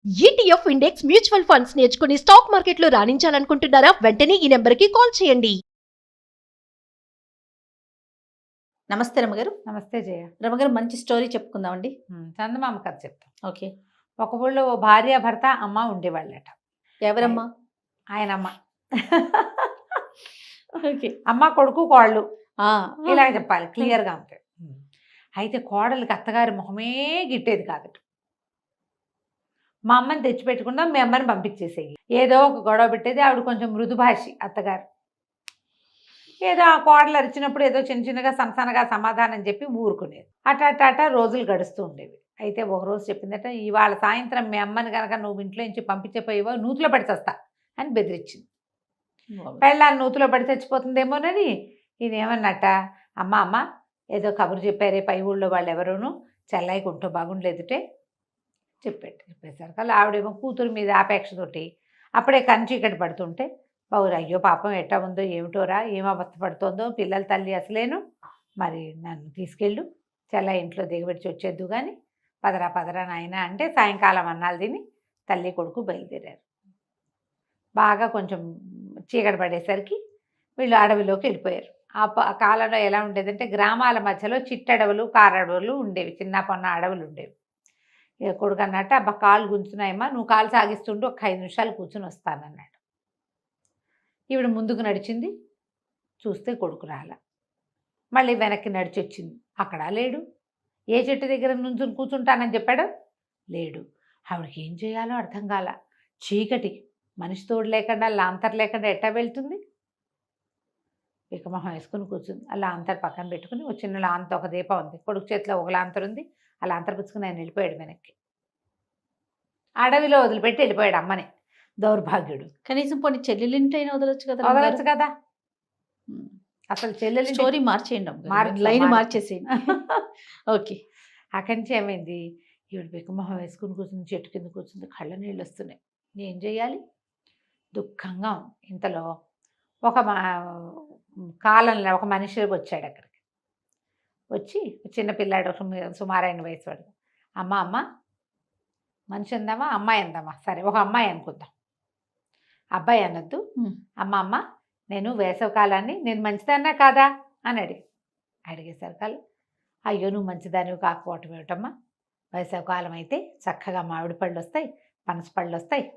ETF index mutual funds నేర్చుకుని stock మార్కెట్లో రాణించాలనుకుంటున్నారా? వెంటనే ఈ నెంబర్కి కాల్ చేయండి. నమస్తే రమగారు. నమస్తే జయ. రమగారు, మంచి స్టోరీ చెప్పుకుందామండి. చందమామ కథ చెప్తాం. ఓకే. ఒక ఊళ్ళో ఓ భార్య భర్త అమ్మ ఉండేవాళ్ళట. ఎవరమ్మా? ఆయనమ్మ. ఓకే. అమ్మ కొడుకు కోళ్ళు ఇలా ఇలాగ చెప్పాలి, క్లియర్గా ఉంటాయి. అయితే కోడలికి అత్తగారి మొహమే గిట్టేది కాదట. మా అమ్మని తెచ్చిపెట్టుకుందాం, మీ అమ్మని పంపించేసేయి. ఏదో ఒక గొడవ పెట్టేది. ఆవిడ కొంచెం మృదుభాషి అత్తగారు. ఏదో ఆ కోడలు అరిచినప్పుడు ఏదో చిన్న చిన్నగా సంసనగా సమాధానం చెప్పి ఊరుకునేది. అట రోజులు గడుస్తూ ఉండేవి. అయితే ఒకరోజు చెప్పిందట, ఇవాళ సాయంత్రం మీ అమ్మని కనుక నువ్వు ఇంట్లో నుంచి పంపించపోయేవో నూతులో పడి చస్తా అని బెదిరించింది. పెళ్ళాన్ని నూతులో పడి చచ్చిపోతుందేమోనని ఈయనేమన్నట్ట, అమ్మ ఏదో కబురు చెప్పారే పై ఊళ్ళో వాళ్ళు ఎవరోనూ చెల్లాయికి ఉంటూ బాగుండలేదుటే చెప్పేసరికి అలా ఆవిడేమో కూతురు మీద ఆపేక్షతోటి అప్పుడే చీకటి పడుతుంటే పౌరు, అయ్యో పాపం ఎట్టా ఉందో ఏమిటోరా, ఏం అవస్థ పడుతుందో, పిల్లల తల్లి అసలేను, మరి నన్ను తీసుకెళ్ళు, చెల్ల ఇంట్లో దిగబెట్టి వచ్చేద్దు కానీ పదరా నాయన అంటే సాయంకాలం అన్నాలు తిని తల్లి కొడుకు బయలుదేరారు. బాగా కొంచెం చీకటి పడేసరికి వీళ్ళు అడవిలోకి వెళ్ళిపోయారు. ఆ కాలంలో ఎలా ఉండేదంటే గ్రామాల మధ్యలో చిట్టడవులు కారడవులు ఉండేవి, చిన్న పొన్న అడవులు ఉండేవి. ఇక కొడుకు అన్నట్టు, అబ్బా కాళ్ళు గుంచున్నాయమ్మా, నువ్వు కాలు సాగిస్తుంటూ ఒక 5 నిమిషాలు కూర్చుని వస్తానన్నాడు. ఈవిడ ముందుకు నడిచింది, చూస్తే కొడుకు రాల. మళ్ళీ వెనక్కి నడిచి వచ్చింది, అక్కడ లేడు. ఏ చెట్టు దగ్గర నుంచుని కూర్చుంటానని చెప్పాడు, లేడు. ఆవిడకి ఏం చేయాలో అర్థం కాల. చీకటి, మనిషి తోడు లేకుండా లాంతర్ లేకుండా ఎట్టా వెళ్తుంది. వికమొహం వేసుకుని కూర్చుంది. ఆ లాంతర్ పక్కన పెట్టుకుని ఒక చిన్న లాంతర్, ఒక దీపం ఉంది, కొడుకు చేతిలో ఒక లాంతర్ ఉంది. ఆ లాంతర్ పుచ్చుకుని ఆయన వెళ్ళిపోయాడు వెనక్కి. అడవిలో వదిలిపెట్టి వెళ్ళిపోయాడు అమ్మని. దౌర్భాగ్యుడు. కనీసం పోనీ చెల్లెలింటైనా వదలొచ్చు కదా. వదలచ్చు కదా. అసలు చెల్లెలి స్టోరీ మార్చేయండి, లైన్ మార్చేసేయండి. ఓకే. అక్కడి నుంచి ఏమైంది, ఈవిడ బిక్కమొహం వేసుకుని కూర్చుంది, చెట్టు కింద కూర్చుంది, కళ్ళ నీళ్ళు వస్తున్నాయి. ఏం చేయాలి, దుఃఖంగా ఉంది. ఇంతలో ఒక కాలంలో ఒక మనిషి వచ్చాడు అక్కడికి. వచ్చి చిన్న పిల్లాడు, సుమారైన వయసు వాడు. అమ్మ మనిషి అందామా అమ్మాయి అందామా, సరే ఒక అమ్మాయి అనుకుందాం, అబ్బాయి అనొద్దు. అమ్మ నేను వేసవకాలాన్ని నేను మంచిదన్నా కాదా అని అడిగేసరికల్లా, అయ్యో నువ్వు మంచిదానివి కాకపోవటం ఏమిటమ్మా, వేసవకాలం అయితే చక్కగా మామిడి పళ్ళు వస్తాయి, పనస పళ్ళు వస్తాయి,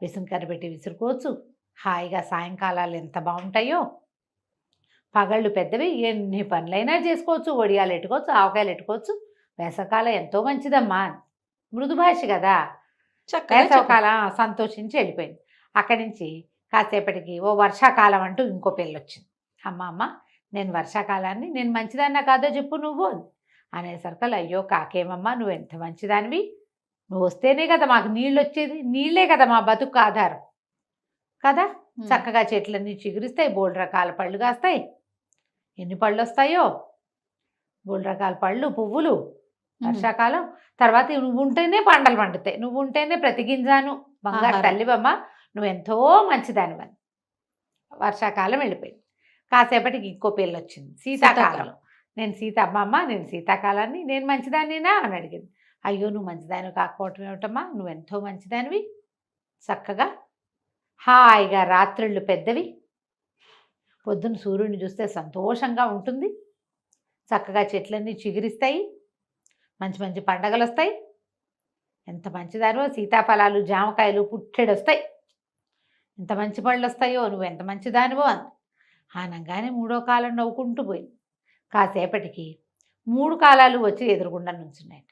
విసుంకర పెట్టి విసురుకోవచ్చు, హాయిగా సాయంకాలాలు ఎంత బాగుంటాయో, పగళ్ళు పెద్దవి, ఎన్ని పనులైనా చేసుకోవచ్చు, వడియాలు ఎట్టుకోవచ్చు, ఆవకాయలు ఎట్టుకోవచ్చు, వేసవకాలం ఎంతో మంచిదమ్మా. మృదుభాష కదా. వేసవకాలం సంతోషించి వెళ్ళిపోయింది. అక్కడి నుంచి కాసేపటికి ఓ వర్షాకాలం అంటూ ఇంకో పిల్ల వచ్చింది. అమ్మ నేను వర్షాకాలాన్ని నేను మంచిదాన్నా కాదో చెప్పు నువ్వు అనేసరికల్, అయ్యో కాకేమమ్మా నువ్వు ఎంత మంచిదానివి, నువ్వు వస్తేనే కదా మాకు నీళ్ళు వచ్చేది, నీళ్ళే కదా మా బతుకు ఆధారం కదా. చక్కగా చెట్లన్నీ చిగురిస్తాయి, బోల్డ్ రకాల పళ్ళు కాస్తాయి, ఎన్ని పళ్ళు వస్తాయో, బోల్డ్ రకాల పళ్ళు పువ్వులు వర్షాకాలం. తర్వాత నువ్వు ఉంటేనే పంటలు పండుతాయి, నువ్వు ఉంటేనే ప్రతి గింజాను బంగారు తల్లివమ్మ, నువ్వు ఎంతో మంచిదానివని. వర్షాకాలం వెళ్ళిపోయింది. కాసేపటికి ఇంకో పిల్ల వచ్చింది, శీతాకాలం. నేను శీతాకాలాన్ని నేను మంచిదానినా అని అడిగింది. అయ్యో నువ్వు మంచిదానివి కాకపోవటం ఏమిటమ్మా, నువ్వు ఎంతో మంచిదానివి, చక్కగా హాయిగా రాత్రిళ్ళు పెద్దవి, పొద్దున్న సూర్యుడిని చూస్తే సంతోషంగా ఉంటుంది, చక్కగా చెట్లన్నీ చిగురిస్తాయి, మంచి మంచి పండగలు వస్తాయి, ఎంత మంచిదానివో, సీతాఫలాలు జామకాయలు పుట్టెడు వస్తాయి, ఎంత మంచి పళ్ళు వస్తాయో, నువ్వు ఎంత మంచిదానివో అంది. అనగానే మూడో కాలం నవ్వుకుంటూ పోయింది. కాసేపటికి 3 కాలాలు వచ్చి ఎదురుగుండా నుంచున్నాయట.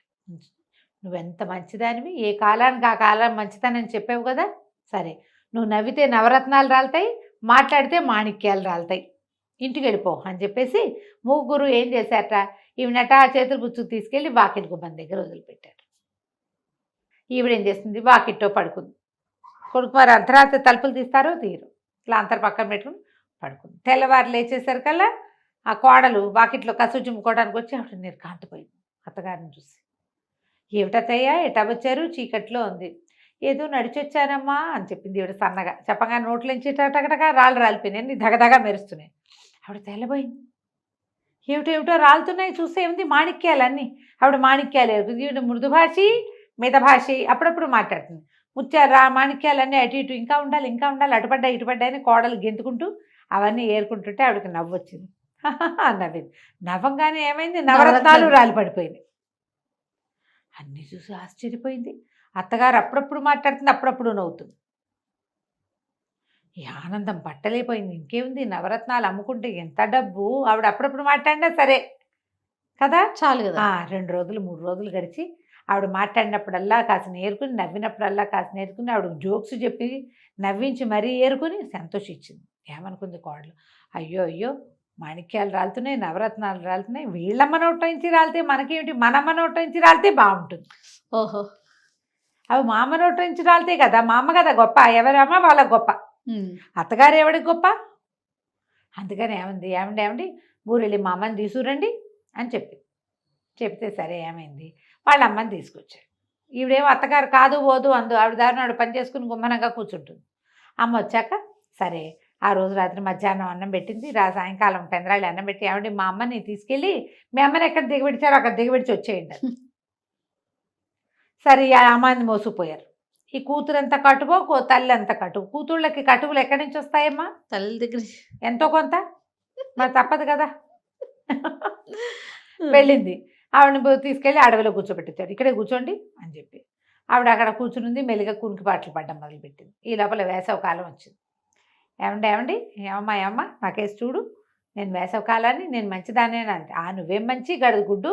నువ్వెంత మంచిదానివి, ఏ కాలానికి ఆ కాలం మంచిదానని చెప్పావు కదా, సరే నువ్వు నవ్వితే నవరత్నాలు రాలుతాయి, మాట్లాడితే మాణిక్యాలు రాలుతాయి, ఇంటికి వెళ్ళిపో అని చెప్పేసి ముగ్గురు ఏం చేశారట, ఈవినట చేతులు పుచ్చుకు తీసుకెళ్ళి వాకిలి గుమ్మం దగ్గర వదిలిపెట్టారు. ఈవిడేం చేస్తుంది, వాకిట్లో పడుకుంది. కొడుకు మరి అర్ధరాత్రి తలుపులు తీస్తారో తీరు, ఇట్లా అంతర్ పక్కన పెట్టుకుని పడుకుంది. తెల్లవారు లేచేసరికల్లా ఆ కోడలు వాకిట్లో కసు చుమ్ముకోవడానికి వచ్చి ఆవిడ నిర్ఘాంతపోయింది అత్తగారిని చూసి. ఏమిటత్తయ్యా ఎటా వచ్చారు, చీకట్లో ఉంది. ఏదో నడిచొచ్చానమ్మా అని చెప్పింది ఈవిడ సన్నగా. చెప్పగా నోట్లోంచి టకటక రాళ్ళు రాలిపోయినాయి, దగదగా మెరుస్తున్నాయి. ఆవిడ తెల్లబోయింది. ఏమిటో రాలుతున్నాయి, చూస్తే ఏమిటి మాణిక్యాలన్నీ. ఆవిడ మాణిక్యాలు ఈవిడ మృదుభాషి మితభాషి అప్పుడప్పుడు మాట్లాడుతుంది. ముత్యాలు మాణిక్యాలన్నీ అటు ఇటు ఇంకా ఉండాలి అటుపడ్డా ఇటుపడ్డా అని కోడలు గెంతుకుంటూ అవన్నీ ఏరుకుంటుంటే ఆవిడకి నవ్వు వచ్చింది. నవ్వింది. నవ్వంగానే ఏమైంది, నవరత్నాలు రాలి పడిపోయింది. అన్నీ చూసి ఆశ్చర్యపోయింది. అత్తగారు అప్పుడప్పుడు మాట్లాడుతుంది, అప్పుడప్పుడు నవ్వుతుంది. ఈ ఆనందం పట్టలేకపోయింది. ఇంకేముంది, నవరత్నాలు అమ్ముకుంటే ఎంత డబ్బు. ఆవిడ అప్పుడప్పుడు మాట్లాడినా సరే కదా, చాలు కదా. 2 రోజులు 3 రోజులు గడిచి ఆవిడ మాట్లాడినప్పుడల్లా కాస్త నేర్చుకుని, నవ్వినప్పుడల్లా కాస్త నేర్చుకుని, ఆవిడ జోక్స్ చెప్పి నవ్వించి మరీ ఏరుకుని సంతోషించింది. ఏమనుకుంది కోడలు, అయ్యో అయ్యో మాణిక్యాలు రాలుతున్నాయి, నవరత్నాలు రాలుతున్నాయి, వీళ్ళమ్మ నోట్లో నుంచి రాలితే మనకేమిటి, మనమ్మ నోట్లో నుంచి రాలితే బాగుంటుంది. ఓహో, అవి మా అమ్మ నోట్లో నుంచి రాలితే కదా, మా అమ్మ కదా గొప్ప, ఎవరమ్మ వాళ్ళ గొప్ప, అత్తగారు ఎవడికి గొప్ప. అందుకని ఏమండి ఊరెళ్ళి మా అమ్మని తీసుకురండి అని చెప్తే సరే ఏమైంది, వాళ్ళ అమ్మని తీసుకొచ్చారు. ఈవిడేమో అత్తగారు కాదు పోదు అందు, ఆవిడ దారిని ఆవిడ పని చేసుకుని గుమ్మనంగా కూర్చుంటుంది. అమ్మ వచ్చాక సరే ఆ రోజు రాత్రి మధ్యాహ్నం అన్నం పెట్టింది, సాయంకాలం పెందరాళ్ళు అన్నం పెట్టి, ఏమండి మా అమ్మని తీసుకెళ్ళి మీ అమ్మని ఎక్కడ దిగబెడిచారో అక్కడ దిగబెడిచి వచ్చేయండి. సరే ఆ అమ్మాయిని మోసుకుపోయారు. ఈ కూతురు ఎంత కటువో తల్లి అంత కటువు. కూతుళ్ళకి కటువులు ఎక్కడి నుంచి వస్తాయమ్మా, తల్లి దగ్గర ఎంతో కొంత, మరి తప్పదు కదా. వెళ్ళింది. ఆవిడని తీసుకెళ్ళి అడవిలో కూర్చోబెట్టించాడు. ఇక్కడే కూర్చోండి అని చెప్పి ఆవిడ అక్కడ కూర్చునింది. మెల్లిగా కునికి పాటలు పడ్డం మొదలుపెట్టింది. ఈ లోపల వేసవ కాలం వచ్చింది. ఏమండి ఏమమ్మా నాకేసి చూడు, నేను వేసవ కాలాన్ని నేను మంచిదానేనా అంటే, నువ్వేం మంచి గడదు గుడ్డు,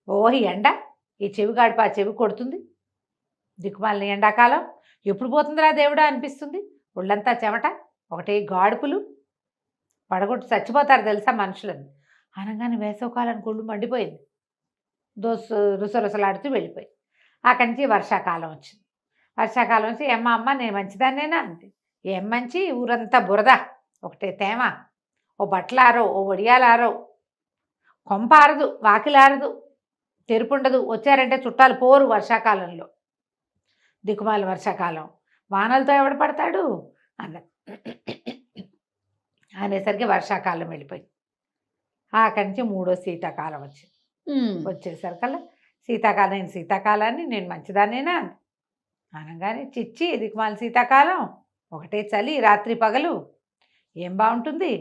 ఓహి ఎండ, ఈ చెవి గాడిపా చెవి కొడుతుంది, దిక్కుమాలని ఎండాకాలం ఎప్పుడు పోతుందిరా దేవుడా అనిపిస్తుంది, ఒళ్ళంతా చెమట, ఒకటే గాడుపులు, పడగొట్టు చచ్చిపోతారు తెలుసా మనుషులని అనగానే వేసవకాలానికి ఒళ్ళు మండిపోయింది. రుసరుసలాడుతూ వెళ్ళిపోయింది. అక్కడి నుంచి వర్షాకాలం వచ్చింది. వర్షాకాలం వచ్చి అమ్మ నేను మంచిదాన్నేనా అంతే, ఏం మంచి, ఊరంతా బురద, ఒకటే తేమ, ఓ బట్టలారో ఓ వడియాలారో, కొంపారదు వాకిలారదు, తెరుపుండదు, వచ్చారంటే చుట్టాలు పోరు వర్షాకాలంలో, దిక్కుమాల వర్షాకాలం, వానలతో ఎవడ పడతాడు అనేసరికి వర్షాకాలం వెళ్ళిపోయింది. అక్కడి నుంచి 3వ శీతాకాలం వచ్చింది. వచ్చేసరికల్లా శీతాకాలాన్ని నేను మంచిదానేనా అనగానే, చిచ్చి దిక్కుమాల శీతాకాలం, ఒకటే చలి రాత్రి పగలు, ఏం బాగుంటుంది,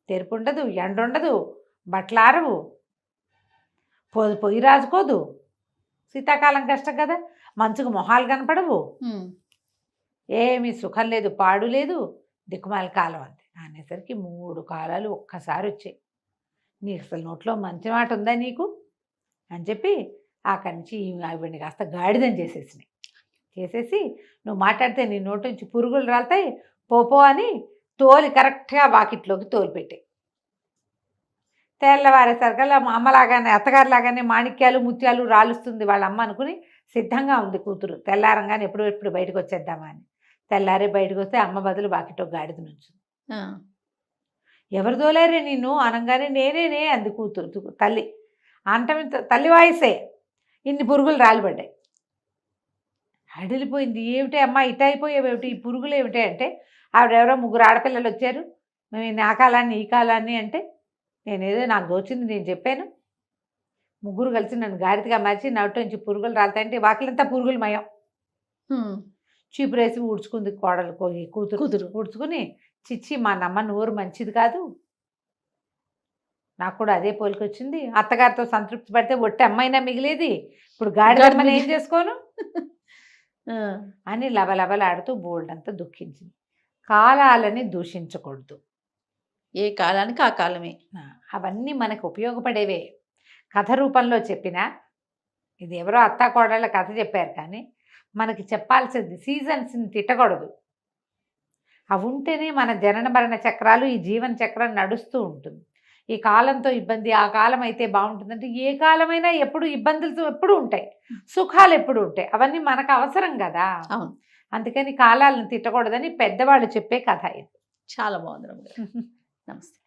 తెరుపు ఉండదు, ఎండ ఉండదు, బట్టలారవు, పొయ్యి రాజుకోదు, శీతాకాలం కష్టం కదా, మంచుకు మొహాలు కనపడవు, ఏమీ సుఖం లేదు, పాడు లేదు, దిక్కుమాల కాలం అంతే అనేసరికి 3 కాలాలు ఒక్కసారి వచ్చాయి. నీకు అసలు నోట్లో మంచి మాట ఉందా నీకు అని చెప్పి అక్కడి నుంచి ఆవిడ్ని కాస్త గాడిదని చేసేసి నువ్వు మాట్లాడితే నీ నోటి నుంచి పురుగులు రాలుతాయి పోపో అని తోలి కరెక్ట్గా వాకిట్లోకి తోలిపెట్టాయి. తెల్లవారేసరికల్లా అమ్మలాగానే అత్తగారిలాగానే మాణిక్యాలు ముత్యాలు రాలుస్తుంది వాళ్ళ అమ్మ అనుకుని సిద్ధంగా ఉంది కూతురు. తెల్లారంగానే ఎప్పుడు బయటకు వచ్చేద్దామా అని. తెల్లారే బయటకు వస్తే అమ్మ బదులు వాకిట్లో గాడిద నుంచి, ఎవరు తోలారే నిన్ను అనగానే నేనే అంది కూతురు. తల్లి అంటమే తల్లి వాయిసే, ఇన్ని పురుగులు రాలిపడ్డాయి. అడిలిపోయింది. ఏమిటి అమ్మ ఇట అయిపోయేవేమిటి, ఈ పురుగులు ఏమిటి అంటే, ఆవిడెవరో 3 ఆడపిల్లలు వచ్చారు, మేము ఆ కాలాన్ని ఈ కాలాన్ని అంటే, నేనేదో నాకు దోచింది నేను చెప్పాను, 3 కలిసి నన్ను గాడిదగా మార్చి నోటి నుంచి పురుగులు రాలుతాయంటే వాకిలంతా పురుగులు మయం. చీపురేసి ఊడ్చుకుంది కోడలు, కూతురు ఊడ్చుకుని, చిచ్చి మా నమ్మ నోరు మంచిది కాదు, నాకు కూడా అదే పోలికొచ్చింది, అత్తగారితో సంతృప్తి పడితే ఒట్టి అమ్మైనా మిగిలేది, ఇప్పుడు గాడిదమ్మని ఏం చేసుకోను అని లబలబలాడుతూ బోల్డంతా దుఃఖించింది. కాలాలని దూషించకూడదు, ఏ కాలానికి ఆ కాలమే. అవన్నీ మనకు ఉపయోగపడేవే. కథ రూపంలో చెప్పినా, ఇది ఎవరో అత్తా కోడళ్ళ కథ చెప్పారు, కానీ మనకి చెప్పాల్సింది సీజన్స్ని తిట్టకూడదు. అవి ఉంటేనే మన జనన మరణ చక్రాలు, ఈ జీవన చక్రం నడుస్తూ ఉంటుంది. ఈ కాలంతో ఇబ్బంది, ఆ కాలం అయితే బాగుంటుందంటే, ఏ కాలమైనా ఎప్పుడు ఇబ్బందులు ఎప్పుడు ఉంటాయి, సుఖాలు ఎప్పుడు ఉంటాయి, అవన్నీ మనకు అవసరం కదా. అందుకని కాలాలను తిట్టకూడదని పెద్దవాళ్ళు చెప్పే కథ ఇది. చాలా బాగుంది. నమస్తే.